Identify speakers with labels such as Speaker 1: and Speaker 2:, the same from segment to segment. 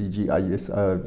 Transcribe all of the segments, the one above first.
Speaker 1: DGIS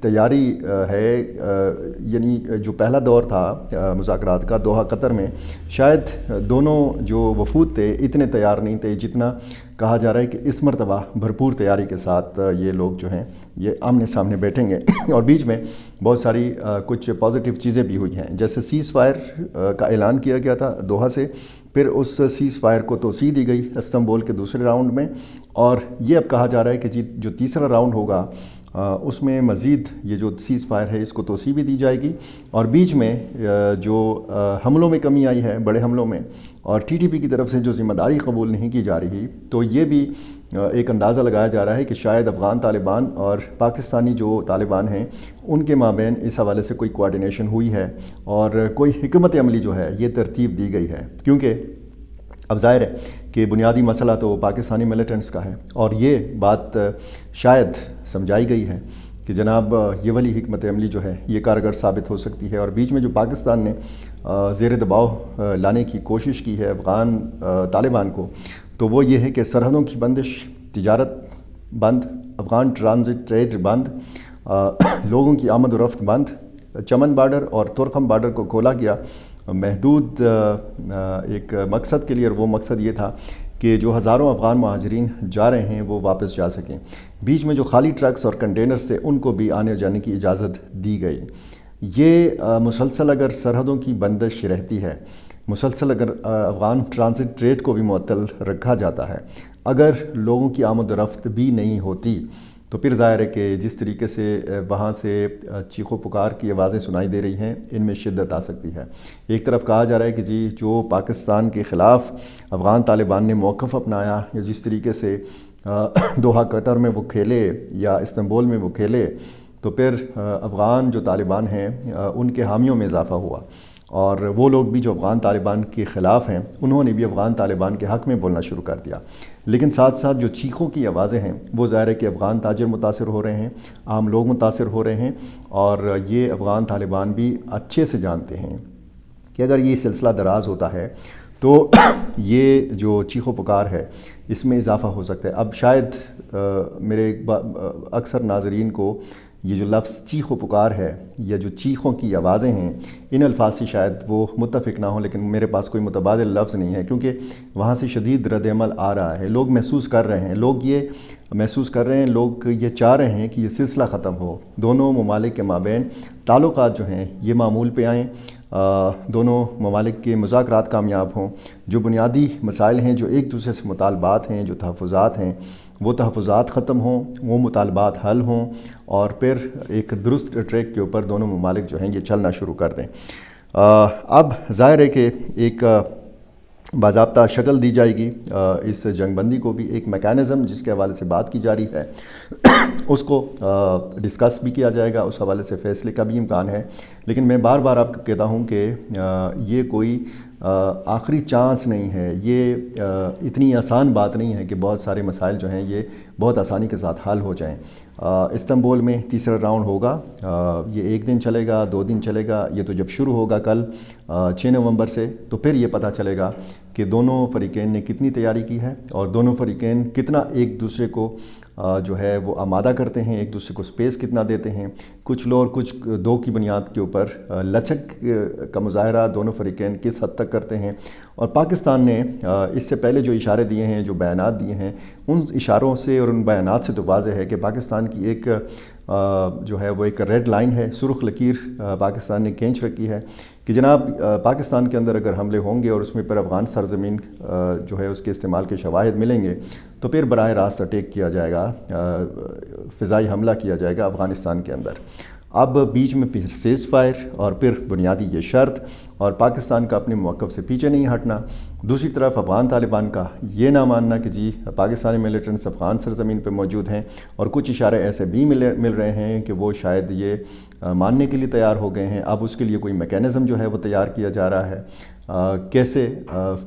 Speaker 1: تیاری ہے، یعنی جو پہلا دور تھا مذاکرات کا دوحہ قطر میں، شاید دونوں جو وفود تھے اتنے تیار نہیں تھے جتنا کہا جا رہا ہے کہ اس مرتبہ بھرپور تیاری کے ساتھ یہ لوگ جو ہیں یہ آمنے سامنے بیٹھیں گے۔ اور بیچ میں بہت ساری کچھ پازیٹیو چیزیں بھی ہوئی ہیں، جیسے سیز فائر کا اعلان کیا گیا تھا دوحہ سے، پھر اس سیز فائر کو توسیع دی گئی استنبول کے دوسرے راؤنڈ میں، اور یہ اب کہا جا رہا ہے کہ جو تیسرا راؤنڈ ہوگا اس میں مزید یہ جو سیز فائر ہے اس کو توسیع بھی دی جائے گی، اور بیچ میں جو حملوں میں کمی آئی ہے، بڑے حملوں میں، اور ٹی ٹی پی کی طرف سے جو ذمہ داری قبول نہیں کی جا رہی، تو یہ بھی ایک اندازہ لگایا جا رہا ہے کہ شاید افغان طالبان اور پاکستانی جو طالبان ہیں ان کے مابین اس حوالے سے کوئی کوارڈینیشن ہوئی ہے اور کوئی حکمت عملی جو ہے یہ ترتیب دی گئی ہے، کیونکہ اب ظاہر ہے کہ بنیادی مسئلہ تو پاکستانی ملیٹنٹس کا ہے، اور یہ بات شاید سمجھائی گئی ہے کہ جناب یہ والی حکمت عملی جو ہے یہ کارگر ثابت ہو سکتی ہے۔ اور بیچ میں جو پاکستان نے زیر دباؤ لانے کی کوشش کی ہے افغان طالبان کو، تو وہ یہ ہے کہ سرحدوں کی بندش، تجارت بند، افغان ٹرانزٹ ٹریڈ بند، لوگوں کی آمد و رفت بند، چمن بارڈر اور ترکھم بارڈر کو کھولا گیا محدود ایک مقصد کے لیے، اور وہ مقصد یہ تھا کہ جو ہزاروں افغان مہاجرین جا رہے ہیں وہ واپس جا سکیں۔ بیچ میں جو خالی ٹرکس اور کنٹینرز تھے ان کو بھی آنے جانے کی اجازت دی گئی۔ یہ مسلسل اگر سرحدوں کی بندش رہتی ہے، مسلسل اگر افغان ٹرانزٹ ٹریڈ کو بھی معطل رکھا جاتا ہے، اگر لوگوں کی آمد و رفت بھی نہیں ہوتی، تو پھر ظاہر ہے کہ جس طریقے سے وہاں سے چیخ و پکار کی آوازیں سنائی دے رہی ہیں ان میں شدت آ سکتی ہے۔ ایک طرف کہا جا رہا ہے کہ جی جو پاکستان کے خلاف افغان طالبان نے موقف اپنایا، یا جس طریقے سے دوحہ قطر میں وہ کھیلے یا استنبول میں وہ کھیلے، تو پھر افغان جو طالبان ہیں ان کے حامیوں میں اضافہ ہوا، اور وہ لوگ بھی جو افغان طالبان کے خلاف ہیں انہوں نے بھی افغان طالبان کے حق میں بولنا شروع کر دیا۔ لیکن ساتھ ساتھ جو چیخوں کی آوازیں ہیں وہ ظاہر ہے کہ افغان تاجر متاثر ہو رہے ہیں، عام لوگ متاثر ہو رہے ہیں، اور یہ افغان طالبان بھی اچھے سے جانتے ہیں کہ اگر یہ سلسلہ دراز ہوتا ہے تو یہ جو چیخ و پکار ہے اس میں اضافہ ہو سکتا ہے۔ اب شاید میرے اکثر ناظرین کو یہ جو لفظ چیخ و پکار ہے یا جو چیخوں کی آوازیں ہیں ان الفاظ سے شاید وہ متفق نہ ہوں، لیکن میرے پاس کوئی متبادل لفظ نہیں ہے، کیونکہ وہاں سے شدید رد عمل آ رہا ہے، لوگ محسوس کر رہے ہیں، لوگ یہ محسوس کر رہے ہیں، لوگ یہ چاہ رہے ہیں کہ یہ سلسلہ ختم ہو، دونوں ممالک کے مابین تعلقات جو ہیں یہ معمول پہ آئیں، دونوں ممالک کے مذاکرات کامیاب ہوں، جو بنیادی مسائل ہیں، جو ایک دوسرے سے مطالبات ہیں، جو تحفظات ہیں، وہ تحفظات ختم ہوں، وہ مطالبات حل ہوں، اور پھر ایک درست ٹریک کے اوپر دونوں ممالک جو ہیں یہ چلنا شروع کر دیں۔ اب ظاہر ہے کہ ایک باضابطہ شکل دی جائے گی اس جنگ بندی کو بھی، ایک میکانزم جس کے حوالے سے بات کی جا رہی ہے اس کو ڈسکس بھی کیا جائے گا، اس حوالے سے فیصلے کا بھی امکان ہے، لیکن میں بار بار آپ کو کہتا ہوں کہ یہ کوئی آخری چانس نہیں ہے، یہ اتنی آسان بات نہیں ہے کہ بہت سارے مسائل جو ہیں یہ بہت آسانی کے ساتھ حل ہو جائیں۔ استنبول میں تیسرا راؤنڈ ہوگا، یہ 1 دن چلے گا، 2 دن چلے گا، یہ تو جب شروع ہوگا کل 6 نومبر سے، تو پھر یہ پتہ چلے گا کہ دونوں فریقین نے کتنی تیاری کی ہے، اور دونوں فریقین کتنا ایک دوسرے کو جو ہے وہ آمادہ کرتے ہیں، ایک دوسرے کو سپیس کتنا دیتے ہیں۔ کچھ لوگ کچھ دو کی بنیاد کے اوپر لچک کا مظاہرہ دونوں فریقین کس حد تک کرتے ہیں، اور پاکستان نے اس سے پہلے جو اشارے دیے ہیں، جو بیانات دیے ہیں، ان اشاروں سے اور ان بیانات سے تو واضح ہے کہ پاکستان کی ایک جو ہے وہ ایک ریڈ لائن ہے، سرخ لکیر پاکستان نے کھینچ رکھی ہے کہ جناب پاکستان کے اندر اگر حملے ہوں گے اور اس میں پر افغان سرزمین جو ہے اس کے استعمال کے شواہد ملیں گے تو پھر براہ راست اٹیک کیا جائے گا، فضائی حملہ کیا جائے گا افغانستان کے اندر۔ اب بیچ میں پھر سیز فائر اور پھر بنیادی یہ شرط، اور پاکستان کا اپنے موقف سے پیچھے نہیں ہٹنا، دوسری طرف افغان طالبان کا یہ نہ ماننا کہ جی پاکستانی ملیٹنٹس افغان سرزمین پہ موجود ہیں، اور کچھ اشارے ایسے بھی مل رہے ہیں کہ وہ شاید یہ ماننے کے لیے تیار ہو گئے ہیں۔ اب اس کے لیے کوئی میکینزم جو ہے وہ تیار کیا جا رہا ہے، کیسے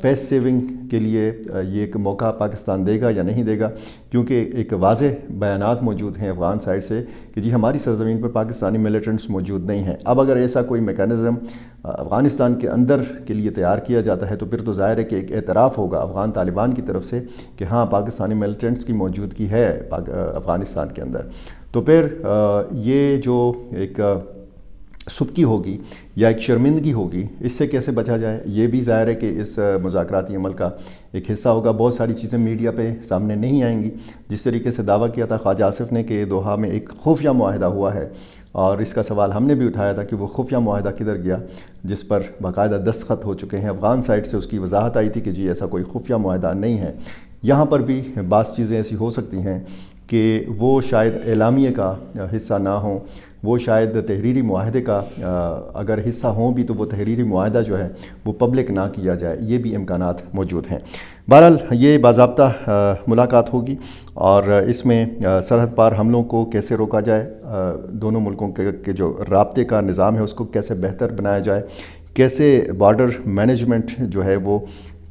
Speaker 1: فیس سیونگ کے لیے یہ ایک موقع پاکستان دے گا یا نہیں دے گا، کیونکہ ایک واضح بیانات موجود ہیں افغان سائڈ سے کہ جی ہماری سرزمین پر پاکستانی ملیٹنٹس موجود نہیں ہیں۔ اب اگر ایسا کوئی میکینزم افغانستان کے اندر کے لیے تیار کیا جاتا ہے تو پھر تو ظاہر ہے کہ ایک اعتراف ہوگا افغان طالبان کی طرف سے کہ ہاں پاکستانی ملیٹنٹس کی موجودگی ہے افغانستان کے اندر۔ تو پھر یہ جو ایک سبکی ہوگی یا ایک شرمندگی ہوگی، اس سے کیسے بچا جائے، یہ بھی ظاہر ہے کہ اس مذاکراتی عمل کا ایک حصہ ہوگا۔ بہت ساری چیزیں میڈیا پہ سامنے نہیں آئیں گی، جس طریقے سے دعویٰ کیا تھا خواجہ آصف نے کہ دوحہ میں ایک خفیہ معاہدہ ہوا ہے، اور اس کا سوال ہم نے بھی اٹھایا تھا کہ وہ خفیہ معاہدہ کدھر گیا، جس پر باقاعدہ دستخط ہو چکے ہیں۔ افغان سائٹ سے اس کی وضاحت آئی تھی کہ جی ایسا کوئی خفیہ معاہدہ نہیں ہے۔ یہاں پر بھی بعض چیزیں ایسی ہو سکتی ہیں کہ وہ شاید اعلامیے کا حصہ نہ ہوں، وہ شاید تحریری معاہدے کا اگر حصہ ہوں بھی تو وہ تحریری معاہدہ جو ہے وہ پبلک نہ کیا جائے، یہ بھی امکانات موجود ہیں۔ بہرحال یہ باضابطہ ملاقات ہوگی، اور اس میں سرحد پار حملوں کو کیسے روکا جائے، دونوں ملکوں کے جو رابطے کا نظام ہے اس کو کیسے بہتر بنایا جائے، کیسے بارڈر مینجمنٹ جو ہے وہ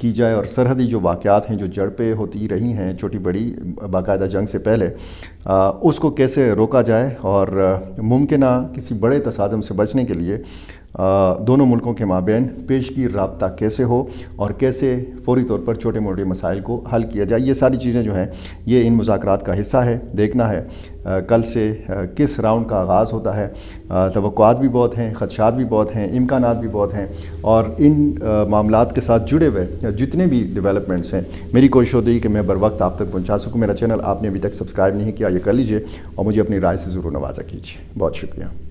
Speaker 1: کی جائے، اور سرحدی جو واقعات ہیں جو جڑپیں ہوتی رہی ہیں چھوٹی بڑی باقاعدہ جنگ سے پہلے، اس کو کیسے روکا جائے، اور ممکنہ کسی بڑے تصادم سے بچنے کے لیے دونوں ملکوں کے مابین پیشگی رابطہ کیسے ہو، اور کیسے فوری طور پر چھوٹے موٹے مسائل کو حل کیا جائے۔ یہ ساری چیزیں جو ہیں یہ ان مذاکرات کا حصہ ہے۔ دیکھنا ہے کل سے کس راؤنڈ کا آغاز ہوتا ہے۔ توقعات بھی بہت ہیں، خدشات بھی بہت ہیں، امکانات بھی بہت ہیں، اور ان معاملات کے ساتھ جڑے ہوئے جتنے بھی ڈیولپمنٹس ہیں، میری کوشش ہوتی ہے کہ میں بر وقت آپ تک پہنچا سکوں۔ میرا چینل آپ نے ابھی تک سبسکرائب نہیں کیا، یہ کر لیجئے، اور مجھے اپنی رائے سے ضرور نوازا کیجیے۔ بہت شکریہ۔